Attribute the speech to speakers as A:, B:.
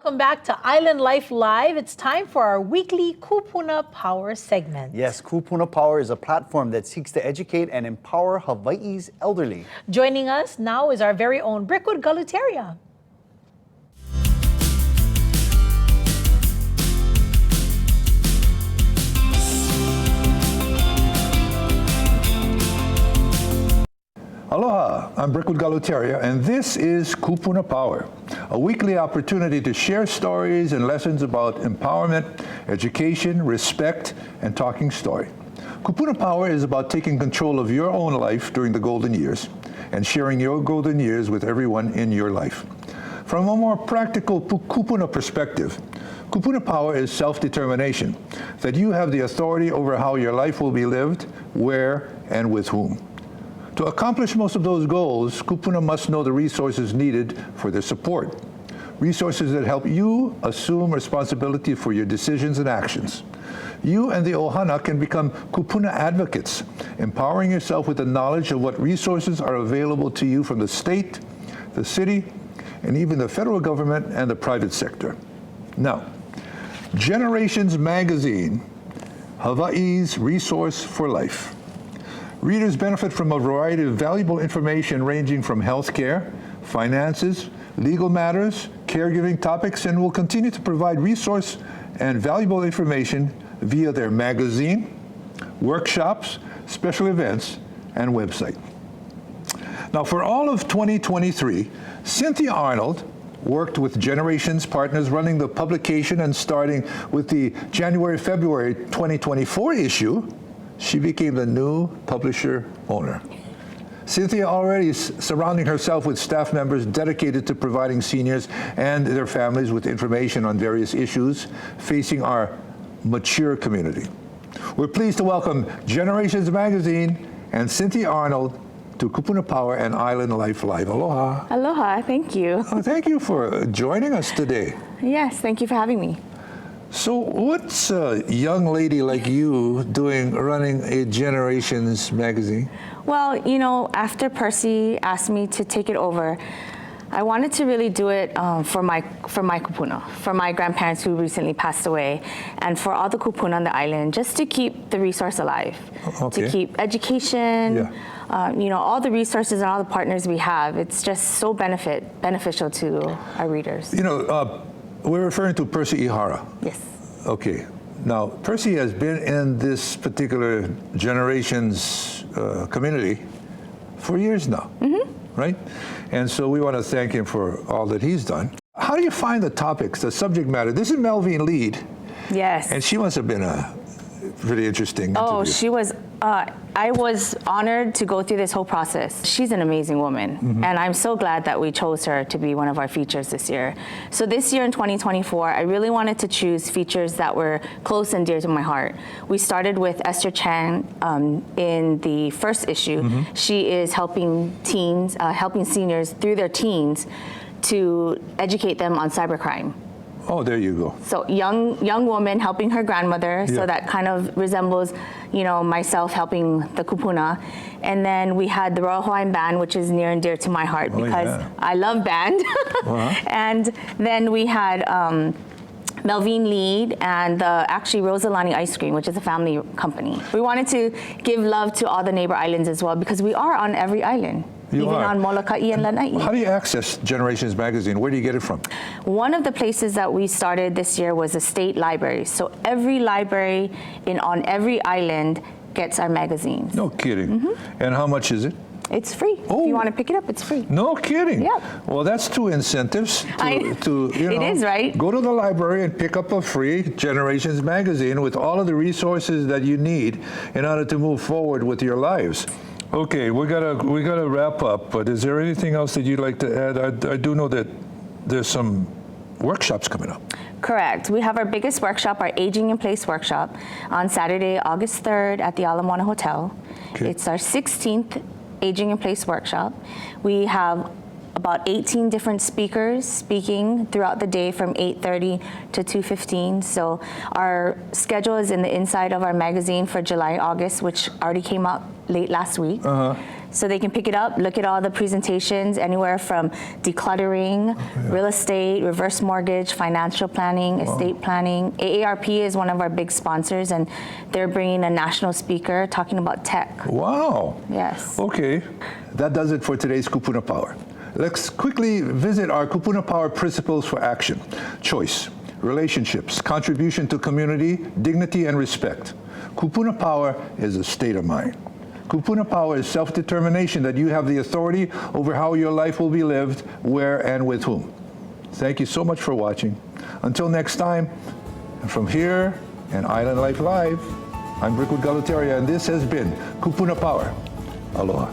A: Welcome back to Island Life Live. It's time for our weekly Kupuna Power segment.
B: Yes, Kupuna Power is a platform that seeks to educate and empower Hawaii's elderly.
A: Joining us now is our very own Brickwood Galuteria.
C: Aloha, I'm Brickwood Galuteria, and this is Kupuna Power, a weekly opportunity to share stories and lessons about empowerment, education, respect, and talking story. Kupuna Power is about taking control of your own life during the golden years and sharing your golden years with everyone in your life. From a more practical Kupuna perspective, Kupuna Power is self-determination, that you have the authority over how your life will be lived, where, and with whom. To accomplish most of those goals, Kupuna must know the resources needed for their support. Resources that help you assume responsibility for your decisions and actions. You and the Ohana can become Kupuna advocates, empowering yourself with the knowledge of what resources are available to you from the state, the city, and even the federal government and the private sector. Now, Generations Magazine, Hawaii's resource for life. Readers benefit from a variety of valuable information ranging from healthcare, finances, legal matters, caregiving topics, and will continue to provide resource and valuable information via their magazine, workshops, special events, and website. Now, for all of 2023, Cynthia Arnold worked with Generations Partners running the publication, and starting with the January-February 2024 issue, she became the new publisher owner. Cynthia already is surrounding herself with staff members dedicated to providing seniors and their families with information on various issues facing our mature community. We're pleased to welcome Generations Magazine and Cynthia Arnold to Kupuna Power and Island Life Live. Aloha.
D: Aloha, thank you.
C: Oh, thank you for joining us today.
D: Yes, thank you for having me.
C: So what's a young lady like you doing running a Generations magazine?
D: Well, you know, after Percy asked me to take it over, I wanted to really do it for my kupuna, for my grandparents who recently passed away, and for all the kupuna on the island, just to keep the resource alive, to keep education, you know, all the resources and all the partners we have. It's just so beneficial to our readers.
C: You know, we're referring to Percy Ihara.
D: Yes.
C: Okay. Now, Percy has been in this particular Generations community for years now, right? And so we want to thank him for all that he's done. How do you find the topics, the subject matter? This is Melvine Lead.
D: Yes.
C: And she must have been a pretty interesting interview.
D: Oh, she was, I was honored to go through this whole process. She's an amazing woman, and I'm so glad that we chose her to be one of our features this year. So this year in 2024, I really wanted to choose features that were close and dear to my heart. We started with Esther Chan in the first issue. She is helping teens, helping seniors through their teens to educate them on cybercrime.
C: Oh, there you go.
D: So young woman helping her grandmother, so that kind of resembles, you know, myself helping the kupuna. And then we had the Royal Hawaiian Band, which is near and dear to my heart because I love band. And then we had Melvine Lead and actually Rosalani Ice Cream, which is a family company. We wanted to give love to all the neighbor islands as well, because we are on every island. Even on Molokai and Lanai.
C: How do you access Generations Magazine? Where do you get it from? One
D: of the places that we started this year was the state library. So every library on every island gets our magazines.
C: No kidding. And how much is it?
D: It's free. If you want to pick it up, it's free.
C: No kidding.
D: Yep.
C: Well, that's two incentives to you know,
D: it is, right?
C: Go to the library and pick up a free Generations Magazine with all of the resources that you need in order to move forward with your lives. Okay, we gotta wrap up, but is there anything else that you'd like to add? I do know that there's some workshops coming up.
D: Correct. We have our biggest workshop, our Aging in Place workshop, on Saturday, August 3rd at the Ala Moana Hotel. Okay. It's our 16th Aging in Place workshop. We have about 18 different speakers speaking throughout the day from 8:30 to 2:15. So our schedule is in the inside of our magazine for July and August, which already came out late last week. So they can pick it up, look at all the presentations, anywhere from decluttering, real estate, reverse mortgage, financial planning, estate planning. AARP is one of our big sponsors, and they're bringing a national speaker talking about tech.
C: Wow.
D: Yes.
C: Okay, that does it for today's Kupuna Power. Let's quickly visit our Kupuna Power principles for action. Choice, relationships, contribution to community, dignity, and respect. Kupuna Power is a state of mind. Kupuna Power is self-determination, that you have the authority over how your life will be lived, where and with whom. Thank you so much for watching. Until next time, from here and Island Life Live, I'm Brickwood Galateria, and this has been Kupuna Power. Aloha.